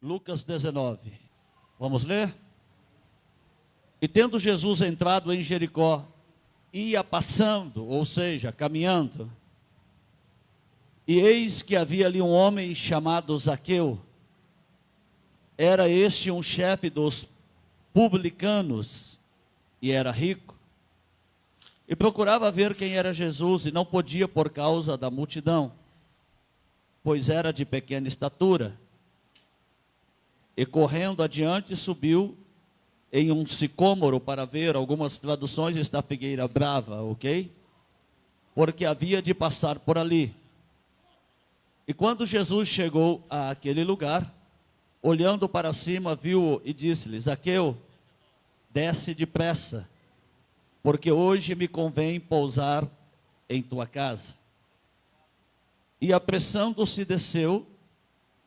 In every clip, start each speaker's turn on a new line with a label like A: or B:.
A: Lucas 19. Vamos ler? E tendo Jesus entrado em Jericó, ia passando, ou seja, caminhando. E eis que havia ali um homem chamado Zaqueu. Era este um chefe dos publicanos e era rico. E procurava ver quem era Jesus e não podia por causa da multidão, pois era de pequena estatura. E correndo adiante subiu em um sicômoro para ver, algumas traduções está figueira brava, ok? Porque havia de passar por ali. E quando Jesus chegou àquele lugar, olhando para cima, viu-o e disse-lhe: Zaqueu, desce depressa, porque hoje me convém pousar em tua casa. E apressando-se desceu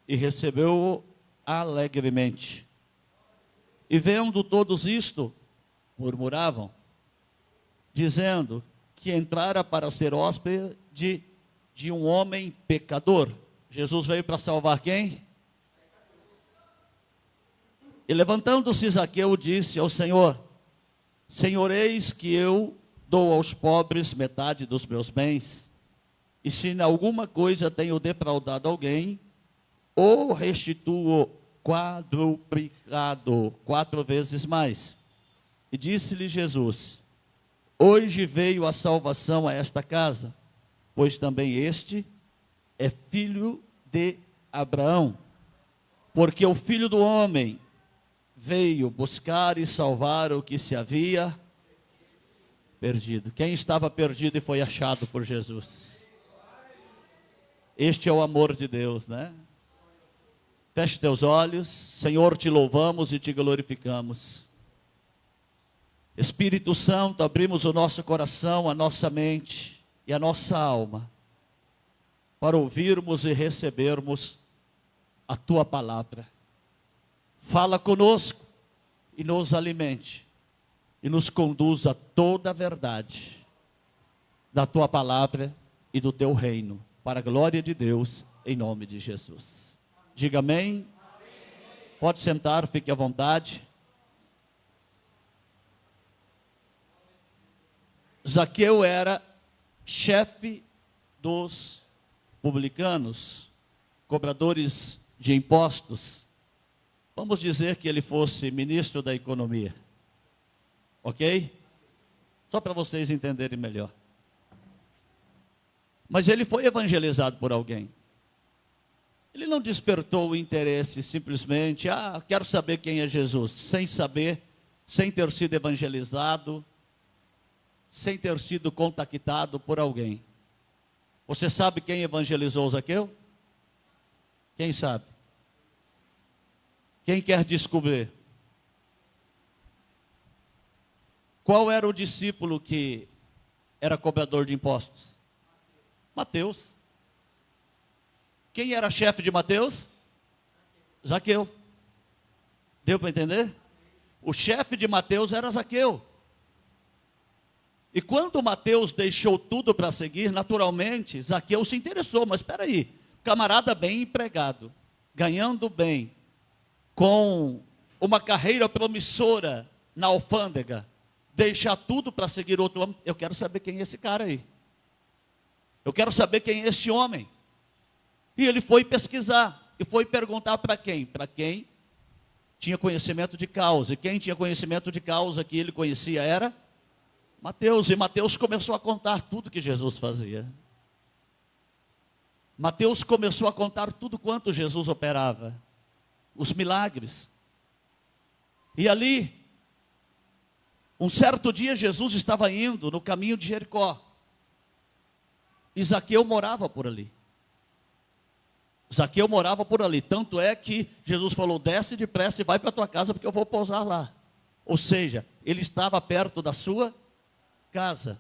A: e recebeu-o alegremente. E vendo todos isto, murmuravam, dizendo que entrara para ser hóspede de um homem pecador. Jesus veio para salvar quem? E levantando-se Zaqueu disse ao Senhor: Senhor, eis que eu dou aos pobres metade dos meus bens, e se em alguma coisa tenho defraudado alguém, ou restituo quadruplicado, 4 vezes mais. E disse-lhe Jesus: hoje veio a salvação a esta casa, pois também este é filho de Abraão, porque o Filho do Homem veio buscar e salvar o que se havia perdido. Quem estava perdido e foi achado por Jesus? Este é o amor de Deus, né? Feche teus olhos. Senhor, te louvamos e te glorificamos. Espírito Santo, abrimos o nosso coração, a nossa mente e a nossa alma para ouvirmos e recebermos a tua palavra. Fala conosco e nos alimente e nos conduz a toda a verdade da tua palavra e do teu reino, para a glória de Deus, em nome de Jesus. Diga amém. Pode sentar, fique à vontade. Zaqueu era chefe dos publicanos, cobradores de impostos. Vamos dizer que ele fosse ministro da economia. Ok? Só para vocês entenderem melhor. Mas ele foi evangelizado por alguém. Ele não despertou o interesse simplesmente, quero saber quem é Jesus, sem saber, sem ter sido evangelizado, sem ter sido contactado por alguém. Você sabe quem evangelizou Zaqueu? Quem sabe? Quem quer descobrir? Qual era o discípulo que era cobrador de impostos? Mateus. Quem era chefe de Mateus? Zaqueu. Deu para entender? O chefe de Mateus era Zaqueu. E quando Mateus deixou tudo para seguir, naturalmente, Zaqueu se interessou. Mas espera aí, camarada bem empregado, ganhando bem, com uma carreira promissora na alfândega, deixar tudo para seguir outro homem. Eu quero saber quem é esse cara aí. Eu quero saber quem é esse homem. E ele foi pesquisar, e foi perguntar para quem? Para quem tinha conhecimento de causa. E quem tinha conhecimento de causa que ele conhecia era Mateus. E Mateus começou a contar tudo que Jesus fazia. Mateus começou a contar tudo quanto Jesus operava. Os milagres. E ali, um certo dia Jesus estava indo no caminho de Jericó. E Zaqueu morava por ali. Zaqueu morava por ali, tanto é que Jesus falou: desce depressa e vai para a tua casa, porque eu vou pousar lá. Ou seja, ele estava perto da sua casa.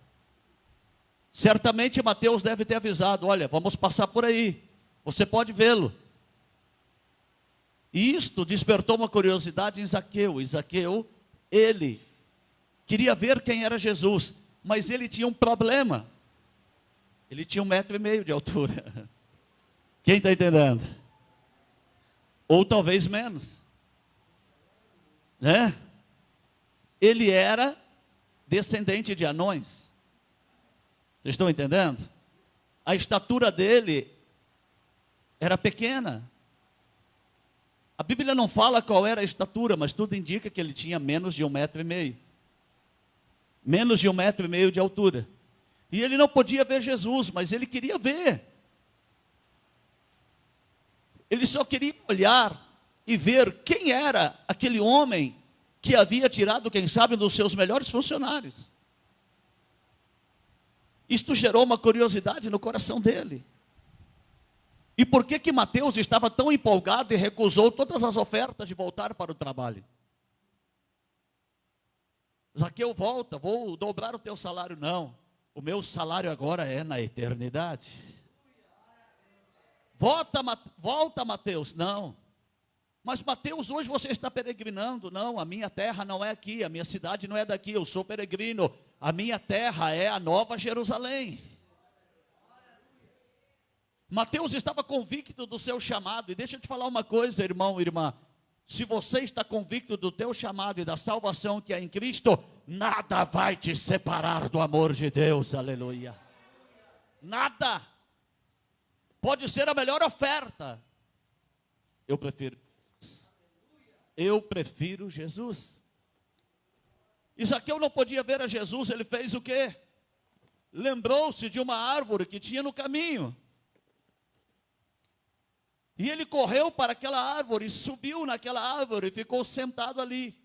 A: Certamente Mateus deve ter avisado: olha, vamos passar por aí, você pode vê-lo. E isto despertou uma curiosidade em Zaqueu. E Zaqueu, ele queria ver quem era Jesus, mas ele tinha um problema. Ele tinha 1,5 metros de altura. Quem está entendendo? ou talvez menos, né? Ele era descendente de anões. Vocês estão entendendo? A estatura dele era pequena. A Bíblia não fala qual era a estatura, mas tudo indica que ele tinha menos de 1,5 m. Menos de 1,5 m de altura. E ele não podia ver Jesus, mas ele queria ver. Ele só queria olhar e ver quem era aquele homem que havia tirado, quem sabe, um dos seus melhores funcionários. Isto gerou uma curiosidade no coração dele. E por que que Mateus estava tão empolgado e recusou todas as ofertas de voltar para o trabalho? Zaqueu, volta, vou dobrar o teu salário. Não, o meu salário agora é na eternidade. Volta, Mateus. Não. Mas Mateus, hoje você está peregrinando. Não, a minha terra não é aqui, a minha cidade não é daqui, eu sou peregrino. A minha terra é a Nova Jerusalém. Mateus estava convicto do seu chamado. E deixa eu te falar uma coisa, irmão e irmã. Se você está convicto do teu chamado e da salvação que é em Cristo, nada vai te separar do amor de Deus, aleluia. Nada. Pode ser a melhor oferta. Eu prefiro Jesus. E Zaqueu não podia ver a Jesus, ele fez o quê? Lembrou-se de uma árvore que tinha no caminho. E ele correu para aquela árvore, subiu naquela árvore e ficou sentado ali,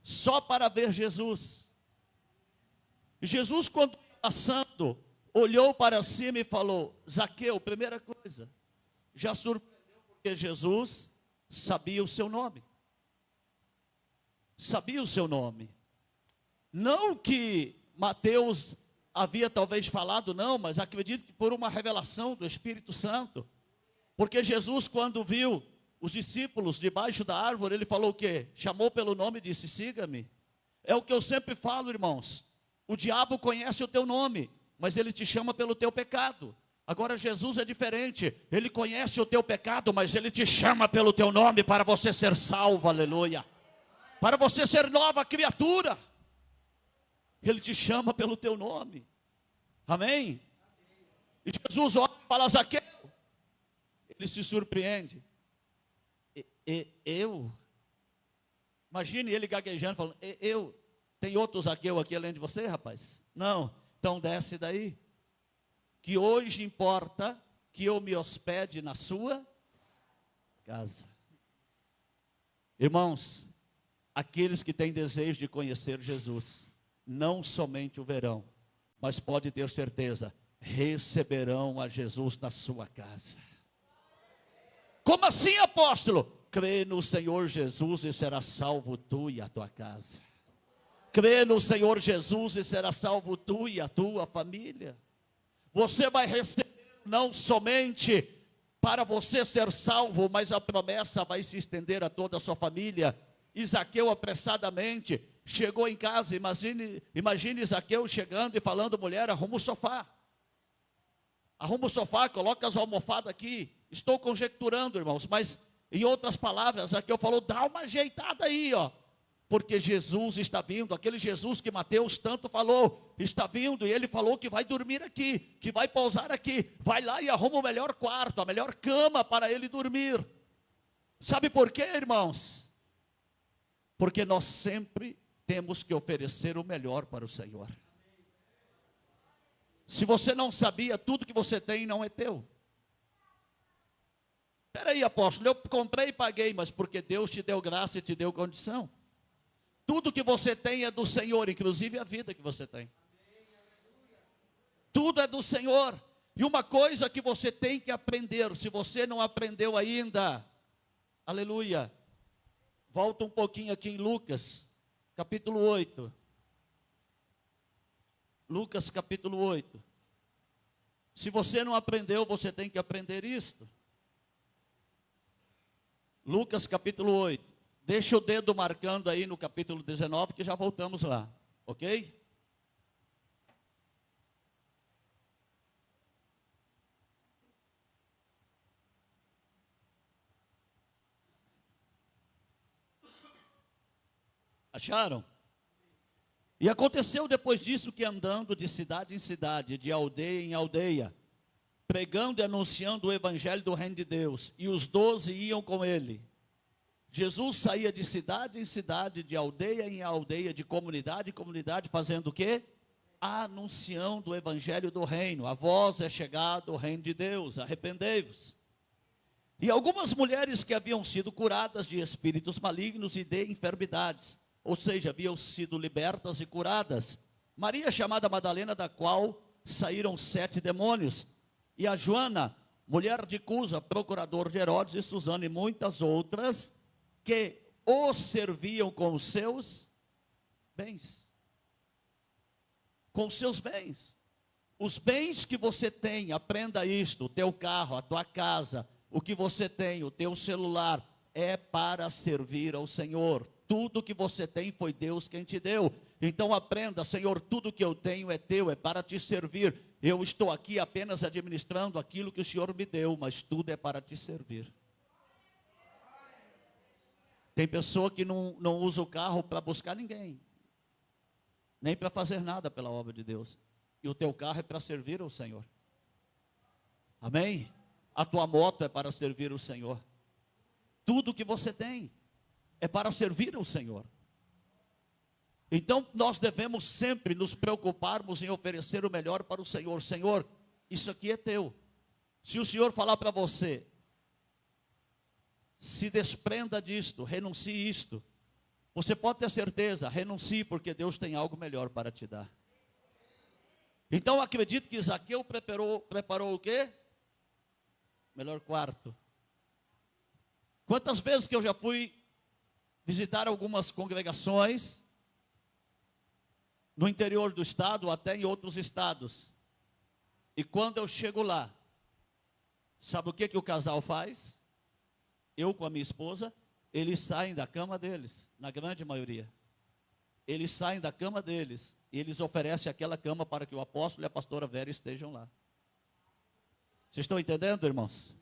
A: só para ver Jesus. E Jesus, quando passando, olhou para cima e falou: Zaqueu, primeira coisa, já surpreendeu porque Jesus sabia o seu nome. Sabia o seu nome. Não que Mateus havia talvez falado, não, mas acredito que por uma revelação do Espírito Santo. Porque Jesus, quando viu os discípulos debaixo da árvore, ele falou o quê? Chamou pelo nome e disse: siga-me. É o que eu sempre falo, irmãos. O diabo conhece o teu nome, mas ele te chama pelo teu pecado. Agora Jesus é diferente. Ele conhece o teu pecado, mas ele te chama pelo teu nome para você ser salvo, aleluia. Para você ser nova criatura. Ele te chama pelo teu nome. Amém? E Jesus olha e fala: Zaqueu. Ele se surpreende. Eu? Imagine ele gaguejando, falando: eu? Tem outro Zaqueu aqui além de você, rapaz? Não, então desce daí. Que hoje importa que eu me hospede na sua casa. Irmãos, aqueles que têm desejo de conhecer Jesus, não somente o verão, mas pode ter certeza, receberão a Jesus na sua casa. Como assim, apóstolo? Crê no Senhor Jesus e será salvo tu e a tua casa. Crê no Senhor Jesus e será salvo tu e a tua família. Você vai receber não somente para você ser salvo, mas a promessa vai se estender a toda a sua família. Zaqueu apressadamente chegou em casa. Imagine Zaqueu chegando e falando: mulher, arruma o sofá. Arruma o sofá, coloca as almofadas aqui. Estou conjecturando, irmãos, mas em outras palavras, Zaqueu falou: dá uma ajeitada aí, ó. Porque Jesus está vindo, aquele Jesus que Mateus tanto falou, está vindo, e ele falou que vai dormir aqui, que vai pousar aqui. Vai lá e arruma o melhor quarto, a melhor cama para ele dormir. Sabe por quê, irmãos? Porque nós sempre temos que oferecer o melhor para o Senhor. Se você não sabia, tudo que você tem não é teu. Espera aí, apóstolo, eu comprei e paguei, mas porque Deus te deu graça e te deu condição. Tudo que você tem é do Senhor, inclusive a vida que você tem. Tudo é do Senhor. E uma coisa que você tem que aprender, se você não aprendeu ainda, aleluia, volta um pouquinho aqui em Lucas, capítulo 8. Lucas capítulo 8. Se você não aprendeu, você tem que aprender isto. Lucas capítulo 8. Deixa o dedo marcando aí no capítulo 19, que já voltamos lá, ok? Acharam? E aconteceu depois disso que andando de cidade em cidade, de aldeia em aldeia, pregando e anunciando o evangelho do reino de Deus, e os 12 iam com ele. Jesus saía de cidade em cidade, de aldeia em aldeia, de comunidade em comunidade, fazendo o quê? Anunciando o evangelho do reino. A voz é chegada, o reino de Deus, arrependei-vos. E algumas mulheres que haviam sido curadas de espíritos malignos e de enfermidades, ou seja, haviam sido libertas e curadas. Maria, chamada Madalena, da qual saíram 7 demônios, e a Joana, mulher de Cusa, procurador de Herodes, e Susana, e muitas outras, que os serviam com os seus bens. Com os seus bens. Os bens que você tem, aprenda isto, o teu carro, a tua casa, o que você tem, o teu celular, é para servir ao Senhor. Tudo que você tem foi Deus quem te deu. Então aprenda, Senhor, tudo que eu tenho é teu, é para te servir. Eu estou aqui apenas administrando aquilo que o Senhor me deu, mas tudo é para te servir. Tem pessoa que não usa o carro para buscar ninguém, nem para fazer nada pela obra de Deus. E o teu carro é para servir ao Senhor. Amém? A tua moto é para servir o Senhor. Tudo que você tem é para servir ao Senhor. Então nós devemos sempre nos preocuparmos em oferecer o melhor para o Senhor. Senhor, isso aqui é teu. Se o Senhor falar para você, se desprenda disto, renuncie isto, você pode ter certeza, renuncie, porque Deus tem algo melhor para te dar. Então acredito que Zaqueu preparou o quê? Melhor quarto. Quantas vezes que eu já fui visitar algumas congregações no interior do estado, até em outros estados. E quando eu chego lá, sabe o que o casal faz? Eu com a minha esposa, eles saem da cama deles, na grande maioria. Eles saem da cama deles e eles oferecem aquela cama para que o apóstolo e a pastora Vera estejam lá. Vocês estão entendendo, irmãos?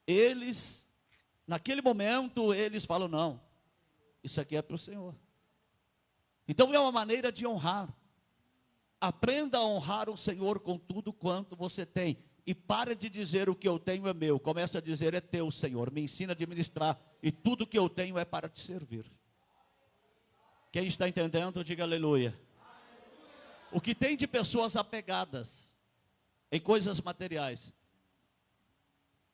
A: Eles, naquele momento, eles falam, não, isso aqui é para o Senhor. Então é uma maneira de honrar. Aprenda a honrar o Senhor com tudo quanto você tem. E pare de dizer o que eu tenho é meu. Comece a dizer é teu, Senhor. Me ensina a administrar. E tudo que eu tenho é para te servir. Quem está entendendo, diga aleluia. O que tem de pessoas apegadas em coisas materiais.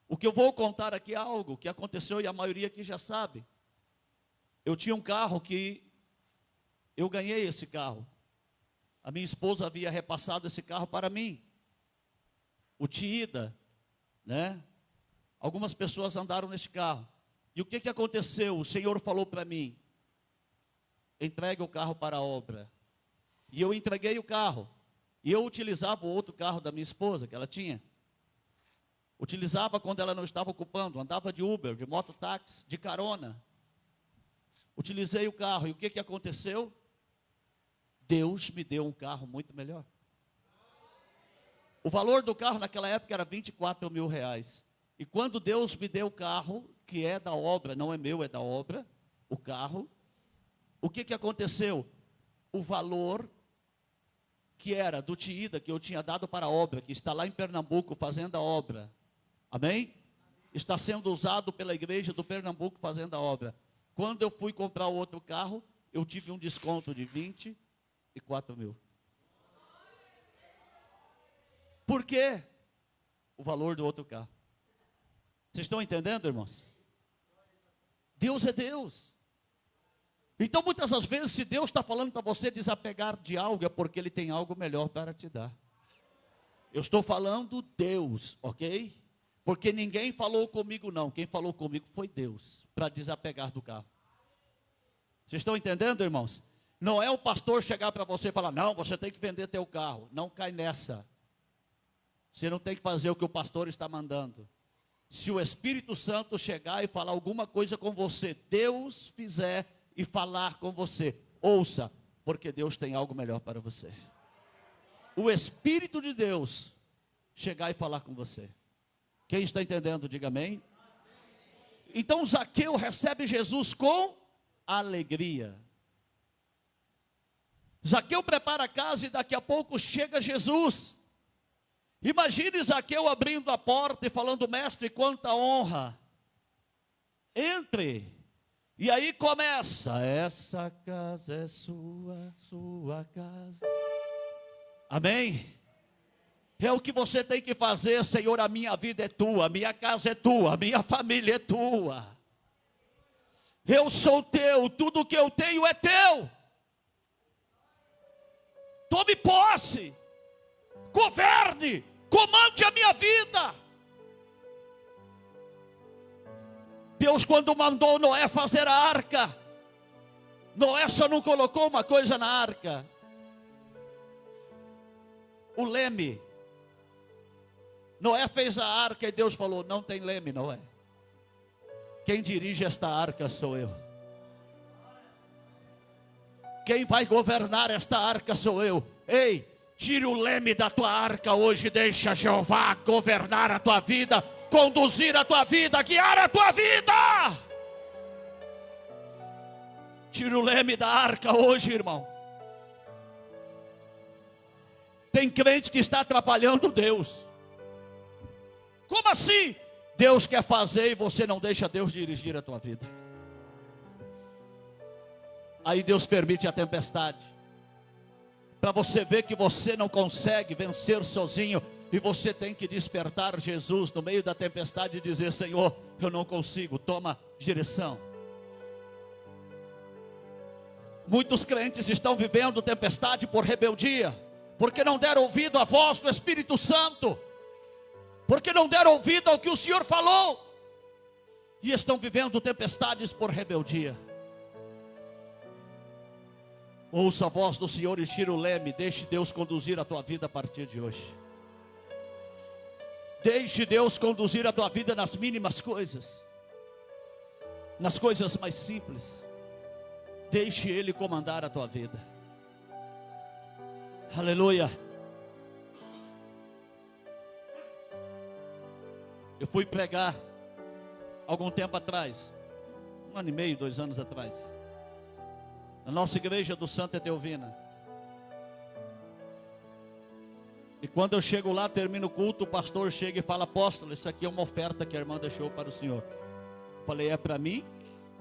A: O que eu vou contar aqui é algo que aconteceu e a maioria aqui já sabe. Eu tinha um carro que eu ganhei esse carro. A minha esposa havia repassado esse carro para mim. O Tiida, né? Algumas pessoas andaram nesse carro. E o que aconteceu? O Senhor falou para mim, entregue o carro para a obra. E eu entreguei o carro. E eu utilizava o outro carro da minha esposa, que ela tinha. Utilizava quando ela não estava ocupando. Andava de Uber, de mototáxi, de carona. Utilizei o carro. E o que aconteceu? Deus me deu um carro muito melhor. O valor do carro naquela época era 24 mil reais. E quando Deus me deu o carro, que é da obra, não é meu, é da obra, o carro, o que aconteceu? O valor que era do Tiida, que eu tinha dado para a obra, que está lá em Pernambuco fazendo a obra, amém? Está sendo usado pela igreja do Pernambuco fazendo a obra. Quando eu fui comprar outro carro, eu tive um desconto de 24 mil. Por quê? O valor do outro carro. Vocês estão entendendo, irmãos? Deus é Deus. Então muitas das vezes, se Deus está falando para você desapegar de algo, é porque Ele tem algo melhor para te dar. Eu estou falando Deus, ok? Porque ninguém falou comigo não, quem falou comigo foi Deus, para desapegar do carro. Vocês estão entendendo, irmãos? Não é o pastor chegar para você e falar, não, você tem que vender teu carro. Não cai nessa. Você não tem que fazer o que o pastor está mandando. Se o Espírito Santo chegar e falar alguma coisa com você, Deus fizer e falar com você, ouça, porque Deus tem algo melhor para você. O Espírito de Deus chegar e falar com você. Quem está entendendo, diga amém. Então Zaqueu recebe Jesus com alegria. Zaqueu prepara a casa e daqui a pouco chega Jesus. Imagine Zaqueu abrindo a porta e falando: mestre, quanta honra. Entre. E aí começa: essa casa é sua casa. Amém? É o que você tem que fazer, Senhor. A minha vida é tua, a minha casa é tua, a minha família é tua. Eu sou teu, tudo que eu tenho é teu. Tome posse, governe, comande a minha vida. Deus, quando mandou Noé fazer a arca, Noé só não colocou uma coisa na arca: o leme. Noé fez a arca e Deus falou: não tem leme, Noé. Quem dirige esta arca sou eu. Quem vai governar esta arca sou eu. Ei, tire o leme da tua arca hoje, deixa Jeová governar a tua vida, conduzir a tua vida, guiar a tua vida. Tire o leme da arca hoje, irmão. Tem crente que está atrapalhando Deus. Como assim? Deus quer fazer e você não deixa Deus dirigir a tua vida. Aí Deus permite a tempestade, para você ver que você não consegue vencer sozinho, e você tem que despertar Jesus no meio da tempestade e dizer: Senhor, eu não consigo, toma direção. Muitos crentes estão vivendo tempestade por rebeldia, porque não deram ouvido à voz do Espírito Santo, porque não deram ouvido ao que o Senhor falou, e estão vivendo tempestades por rebeldia. Ouça a voz do Senhor e tira o leme. Deixe Deus conduzir a tua vida a partir de hoje. Deixe Deus conduzir a tua vida nas mínimas coisas, nas coisas mais simples. Deixe Ele comandar a tua vida. Aleluia. Eu fui pregar algum tempo atrás, 1 ano e meio, 2 anos atrás, na nossa igreja do Santa Etelvina. E quando eu chego lá, termino o culto, o pastor chega e fala: apóstolo, isso aqui é uma oferta que a irmã deixou para o senhor. Eu falei: é para mim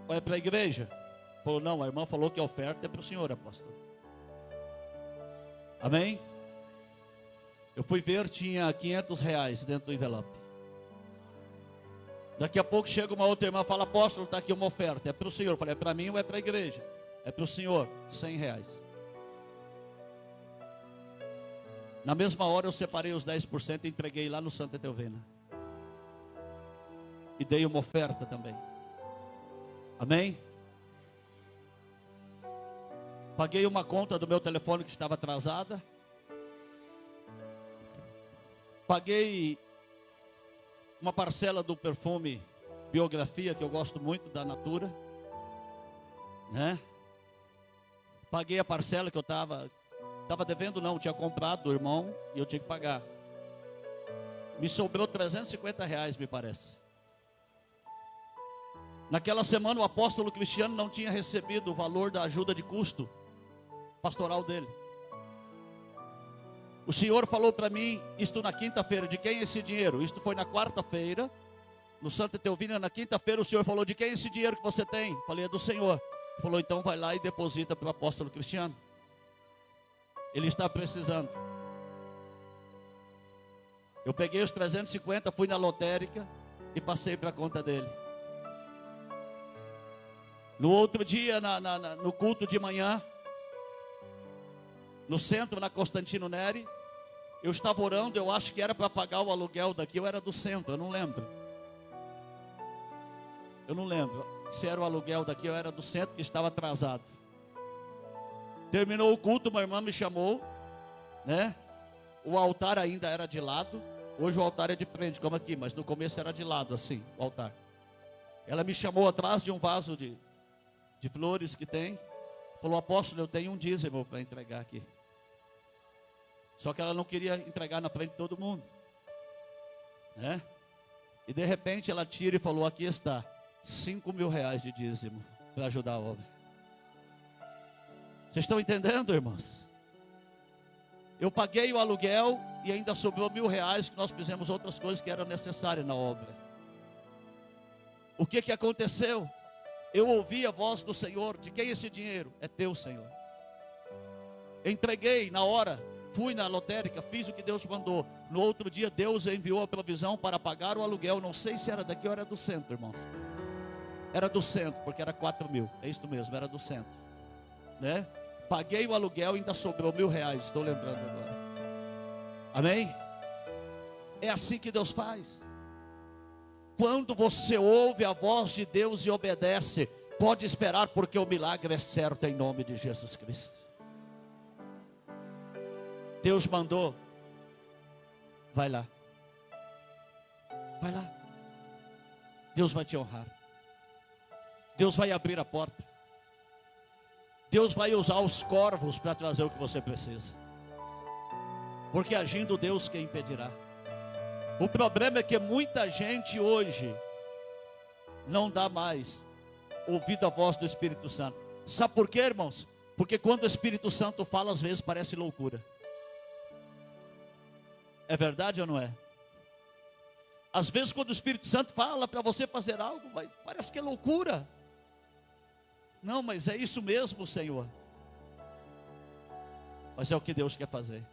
A: ou é para a igreja? Ele falou: não, a irmã falou que a oferta é para o senhor, apóstolo. Amém? Eu fui ver, tinha R$500 dentro do envelope. Daqui a pouco chega uma outra irmã e fala: apóstolo, está aqui uma oferta, é para o senhor. Eu falei: é para mim ou é para a igreja? É para o senhor, R$100. Na mesma hora eu separei os 10% e entreguei lá no Santa Etelvina. E dei uma oferta também. Amém? Paguei uma conta do meu telefone que estava atrasada. Paguei uma parcela do perfume Biografia, que eu gosto muito, da Natura, né? Paguei a parcela que eu estava devendo, não, tinha comprado do irmão e eu tinha que pagar. Me sobrou R$350, me parece. Naquela semana o apóstolo Cristiano não tinha recebido o valor da ajuda de custo pastoral dele. O Senhor falou para mim, isto na quinta-feira: de quem é esse dinheiro? Isto foi na quarta-feira, no Santa Etelvina. Na quinta-feira o Senhor falou: de quem é esse dinheiro que você tem? Falei: é do Senhor. Ele falou: então vai lá e deposita para o apóstolo Cristiano, ele está precisando. Eu peguei os 350, fui na lotérica e passei para a conta dele. No outro dia, no culto de manhã, no centro, na Constantino Neri, eu estava orando. Eu acho que era para pagar o aluguel daqui, eu era do centro, eu não lembro. Eu não lembro se era o aluguel daqui, eu era do centro, que estava atrasado. Terminou o culto, uma irmã me chamou, né? O altar ainda era de lado. Hoje o altar é de frente, como aqui, mas no começo era de lado, assim, o altar. Ela me chamou atrás de um vaso de flores que tem. Falou: apóstolo, eu tenho um dízimo para entregar aqui. Só que ela não queria entregar na frente de todo mundo, né? E de repente ela tira e falou: aqui está, R$5.000 de dízimo para ajudar a obra. Vocês estão entendendo, irmãos? Eu paguei o aluguel e ainda sobrou R$1.000 que nós fizemos outras coisas que eram necessárias na obra. O que aconteceu? Eu ouvi a voz do Senhor. De quem é esse dinheiro? É teu, Senhor. Entreguei na hora. Fui na lotérica, fiz o que Deus mandou. No outro dia Deus enviou a provisão para pagar o aluguel. Não sei se era daqui ou era do centro, irmãos. Era do centro, porque era 4.000. É isso mesmo, era do centro, né? Paguei o aluguel e ainda sobrou R$1.000. Estou lembrando agora. Amém? É assim que Deus faz. Quando você ouve a voz de Deus e obedece, pode esperar, porque o milagre é certo em nome de Jesus Cristo. Deus mandou, vai lá. Vai lá. Deus vai te honrar. Deus vai abrir a porta. Deus vai usar os corvos para trazer o que você precisa. Porque agindo Deus, quem impedirá? O problema é que muita gente hoje não dá mais ouvido à voz do Espírito Santo. Sabe por quê, irmãos? Porque quando o Espírito Santo fala, às vezes parece loucura. É verdade ou não é? Às vezes quando o Espírito Santo fala para você fazer algo, parece que é loucura. Não, mas é isso mesmo, Senhor. Mas é o que Deus quer fazer.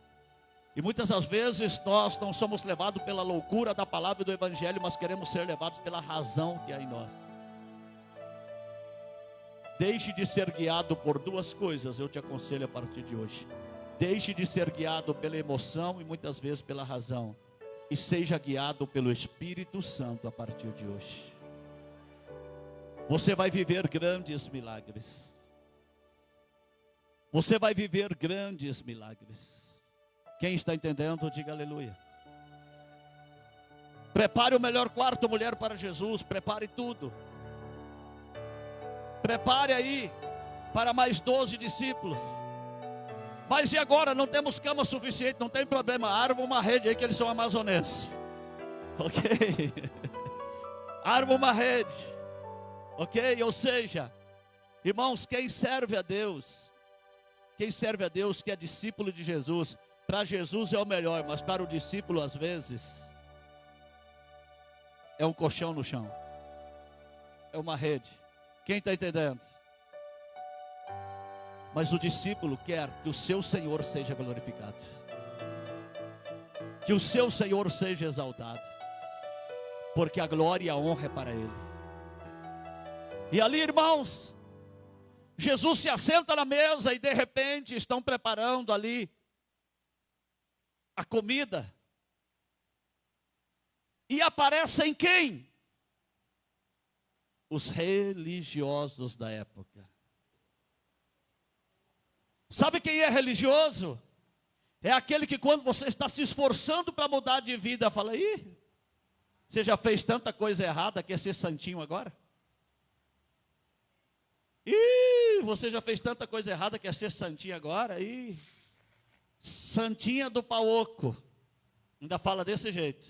A: E muitas das vezes nós não somos levados pela loucura da palavra e do Evangelho, mas queremos ser levados pela razão que há em nós. Deixe de ser guiado por duas coisas, eu te aconselho a partir de hoje. Deixe de ser guiado pela emoção e muitas vezes pela razão. E seja guiado pelo Espírito Santo a partir de hoje. Você vai viver grandes milagres. Você vai viver grandes milagres. Quem está entendendo, diga aleluia. Prepare o melhor quarto, mulher, para Jesus. Prepare tudo. Prepare aí para mais 12 discípulos. Mas e agora? Não temos cama suficiente, não tem problema. Arma uma rede aí que eles são amazonenses. Ok? Arma uma rede. Ok? Ou seja, irmãos, quem serve a Deus, que é discípulo de Jesus, para Jesus é o melhor, mas para o discípulo às vezes é um colchão no chão. É uma rede. Quem está entendendo? Mas o discípulo quer que o seu Senhor seja glorificado, que o seu Senhor seja exaltado, porque a glória e a honra é para Ele. E ali, irmãos, Jesus se assenta na mesa e de repente estão preparando ali a comida. E aparecem quem? Os religiosos da época. Sabe quem é religioso? É aquele que quando você está se esforçando para mudar de vida, fala: ih, você já fez tanta coisa errada, quer ser santinho agora? Ih, você já fez tanta coisa errada, quer ser santinho agora? Ih, santinha do paoco. Ainda fala desse jeito.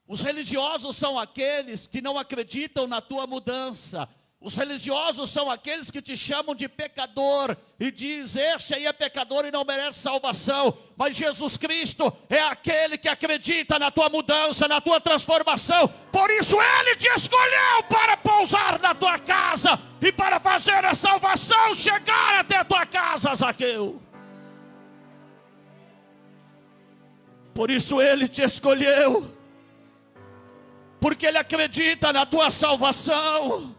A: Os religiosos são aqueles que não acreditam na tua mudança. Os religiosos são aqueles que te chamam de pecador e diz: este aí é pecador e não merece salvação. Mas Jesus Cristo é aquele que acredita na tua mudança, na tua transformação. Por isso Ele te escolheu para pousar na tua casa e para fazer a salvação chegar até a tua casa, Zaqueu. Por isso Ele te escolheu, porque Ele acredita na tua salvação.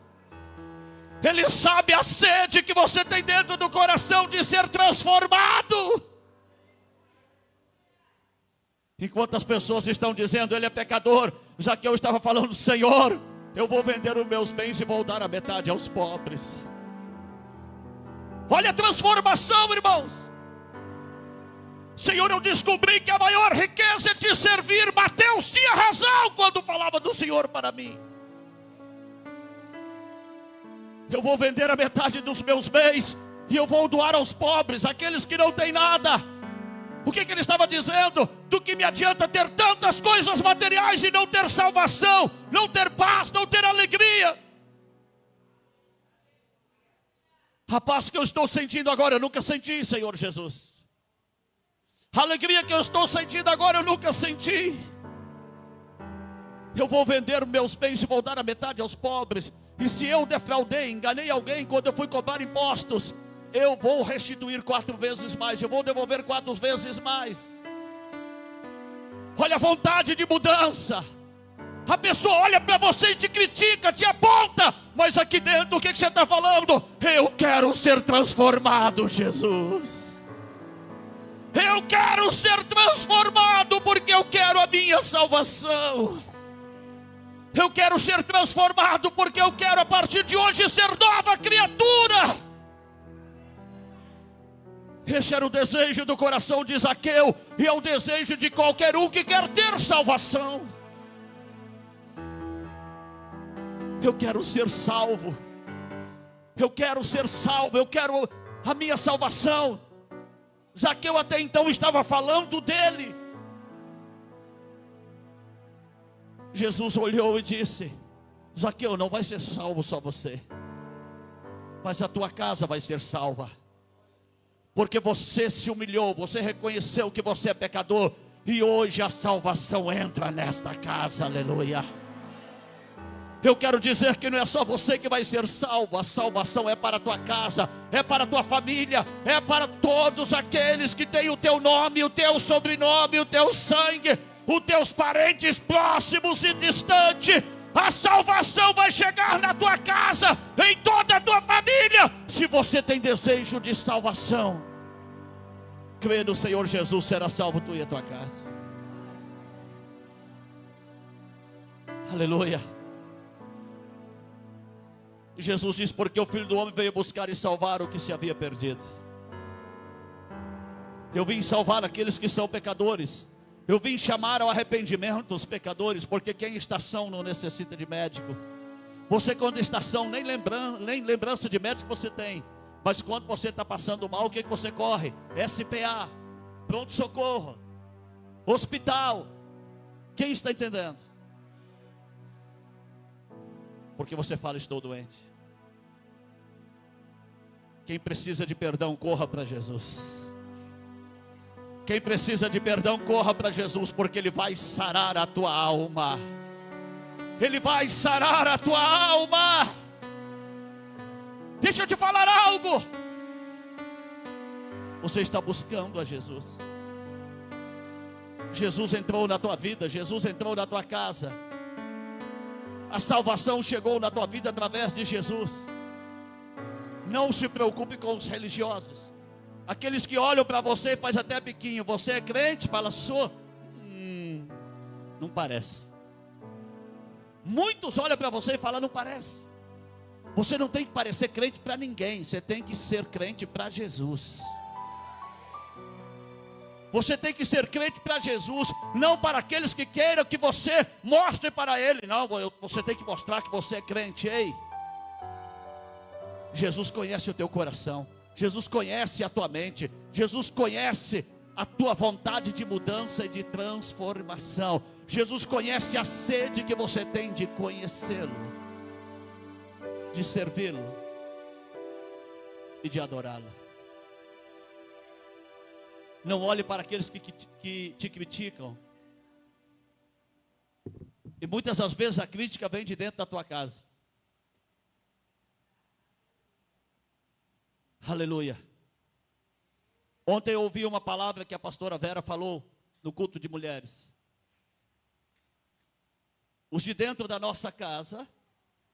A: Ele sabe a sede que você tem dentro do coração de ser transformado. Enquanto as pessoas estão dizendo: ele é pecador, Zaqueu estava falando: Senhor, eu vou vender os meus bens e vou dar a metade aos pobres. Olha a transformação, irmãos. Senhor, eu descobri que a maior riqueza é te servir. Mateus tinha razão quando falava do Senhor para mim. Eu vou vender a metade dos meus bens e eu vou doar aos pobres, aqueles que não têm nada. O que ele estava dizendo? Do que me adianta ter tantas coisas materiais e não ter salvação, não ter paz, não ter alegria? A paz que eu estou sentindo agora, eu nunca senti, Senhor Jesus. A alegria que eu estou sentindo agora, eu nunca senti. Eu vou vender meus bens e vou dar a metade aos pobres. E se eu defraudei, enganei alguém quando eu fui cobrar impostos, eu vou restituir 4 vezes mais. Eu vou devolver 4 vezes mais. Olha a vontade de mudança. A pessoa olha para você e te critica, te aponta, mas aqui dentro o que você está falando? Eu quero ser transformado, Jesus. Eu quero ser transformado porque eu quero a minha salvação. Eu quero ser transformado porque eu quero a partir de hoje ser nova criatura. Esse era o desejo do coração de Zaqueu e é o desejo de qualquer um que quer ter salvação. Eu quero ser salvo. Eu quero ser salvo. Eu quero a minha salvação. Zaqueu até então estava falando dele. Jesus olhou e disse: Zaqueu, não vai ser salvo só você, mas a tua casa vai ser salva. Porque você se humilhou, você reconheceu que você é pecador, e hoje a salvação entra nesta casa, aleluia. Eu quero dizer que não é só você que vai ser salvo, a salvação é para a tua casa, é para a tua família, é para todos aqueles que têm o teu nome, o teu sobrenome, o teu sangue, os teus parentes próximos e distantes. A salvação vai chegar na tua casa, em toda a tua família. Se você tem desejo de salvação, crê no Senhor Jesus, será salvo tu e a tua casa. Aleluia. Jesus diz: porque o Filho do Homem veio buscar e salvar o que se havia perdido. Eu vim salvar aqueles que são pecadores. Eu vim chamar ao arrependimento os pecadores, porque quem está são não necessita de médico. Você quando está são, nem lembrança de médico você tem. Mas quando você está passando mal, o que você corre? SPA, pronto-socorro, hospital. Quem está entendendo? Porque você fala: estou doente. Quem precisa de perdão, corra para Jesus. Quem precisa de perdão, corra para Jesus, porque Ele vai sarar a tua alma. Ele vai sarar a tua alma. Deixa eu te falar algo. Você está buscando a Jesus. Jesus entrou na tua vida, Jesus entrou na tua casa. A salvação chegou na tua vida através de Jesus. Não se preocupe com os religiosos. Aqueles que olham para você e faz até biquinho. Você é crente? Fala: sou. Não parece. Muitos olham para você e falam: não parece. Você não tem que parecer crente para ninguém. Você tem que ser crente para Jesus. Você tem que ser crente para Jesus, não para aqueles que queiram que você mostre para ele. Não, você tem que mostrar que você é crente. Ei, Jesus conhece o teu coração. Jesus conhece a tua mente. Jesus conhece a tua vontade de mudança e de transformação. Jesus conhece a sede que você tem de conhecê-lo, de servi-lo e de adorá-lo. Não olhe para aqueles que te criticam. E muitas das vezes a crítica vem de dentro da tua casa. Aleluia. Ontem eu ouvi uma palavra que a pastora Vera falou no culto de mulheres. Os de dentro da nossa casa,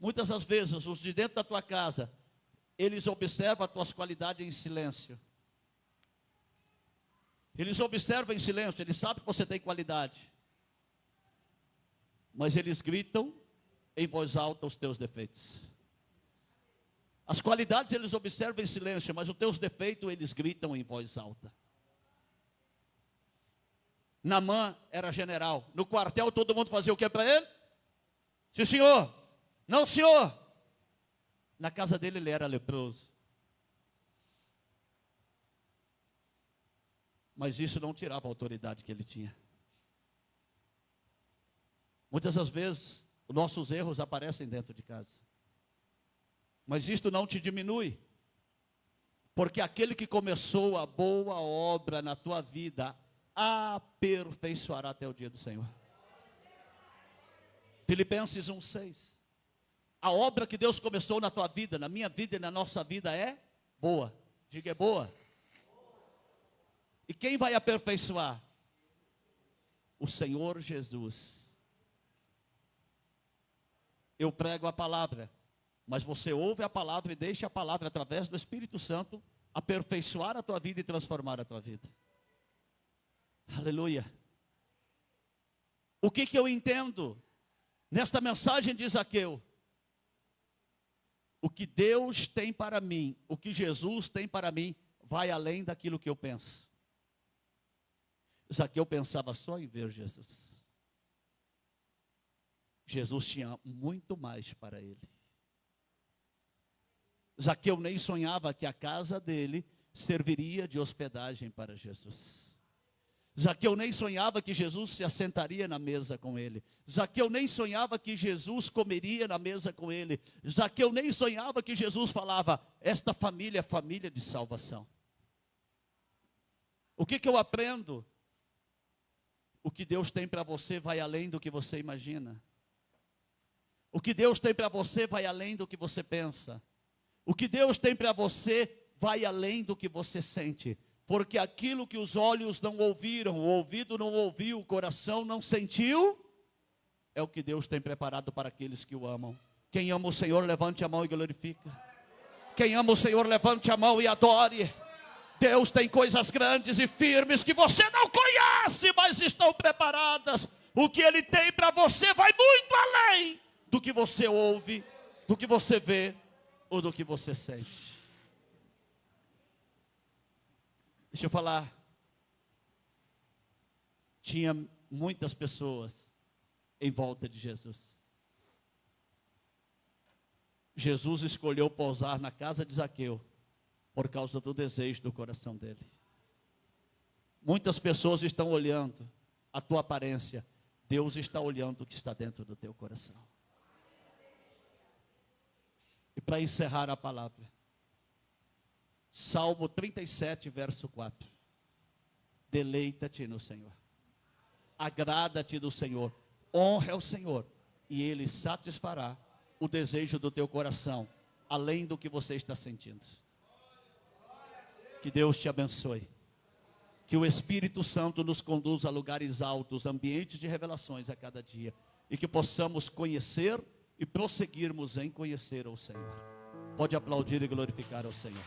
A: muitas das vezes, os de dentro da tua casa, eles observam as tuas qualidades em silêncio. Eles observam em silêncio, eles sabem que você tem qualidade. Mas eles gritam em voz alta os teus defeitos. As qualidades eles observam em silêncio, mas os teus defeitos eles gritam em voz alta. Naamã era general. No quartel todo mundo fazia o que para ele? Sim, senhor. Não, senhor. Na casa dele ele era leproso. Mas isso não tirava a autoridade que ele tinha. Muitas das vezes, os nossos erros aparecem dentro de casa. Mas isto não te diminui. Porque aquele que começou a boa obra na tua vida, aperfeiçoará até o dia do Senhor. Filipenses 1:6. A obra que Deus começou na tua vida, na minha vida e na nossa vida é boa. Diga, é boa. E quem vai aperfeiçoar? O Senhor Jesus. Eu prego a palavra, mas você ouve a palavra e deixa a palavra, através do Espírito Santo, aperfeiçoar a tua vida e transformar a tua vida. Aleluia. O que eu entendo nesta mensagem de Zaqueu? O que Deus tem para mim, o que Jesus tem para mim, vai além daquilo que eu penso. Zaqueu pensava só em ver Jesus. Jesus tinha muito mais para ele. Zaqueu nem sonhava que a casa dele serviria de hospedagem para Jesus. Zaqueu nem sonhava que Jesus se assentaria na mesa com ele. Zaqueu nem sonhava que Jesus comeria na mesa com ele. Zaqueu nem sonhava que Jesus falava: esta família é família de salvação. O que eu aprendo? O que Deus tem para você vai além do que você imagina. O que Deus tem para você vai além do que você pensa. O que Deus tem para você vai além do que você sente. Porque aquilo que os olhos não ouviram, o ouvido não ouviu, o coração não sentiu, é o que Deus tem preparado para aqueles que o amam. Quem ama o Senhor, levante a mão e glorifica. Quem ama o Senhor, levante a mão e adore. Deus tem coisas grandes e firmes que você não conhece, mas estão preparadas. O que Ele tem para você vai muito além do que você ouve, do que você vê ou do que você sente. Deixa eu falar. Tinha muitas pessoas em volta de Jesus. Jesus escolheu pousar na casa de Zaqueu por causa do desejo do coração dele. Muitas pessoas estão olhando a tua aparência. Deus está olhando o que está dentro do teu coração. E para encerrar a palavra, Salmo 37, verso 4. Deleita-te no Senhor. Agrada-te do Senhor. Honra o Senhor. E Ele satisfará o desejo do teu coração, além do que você está sentindo. Que Deus te abençoe. Que o Espírito Santo nos conduza a lugares altos, ambientes de revelações a cada dia. E que possamos conhecer e prosseguirmos em conhecer ao Senhor. Pode aplaudir e glorificar ao Senhor.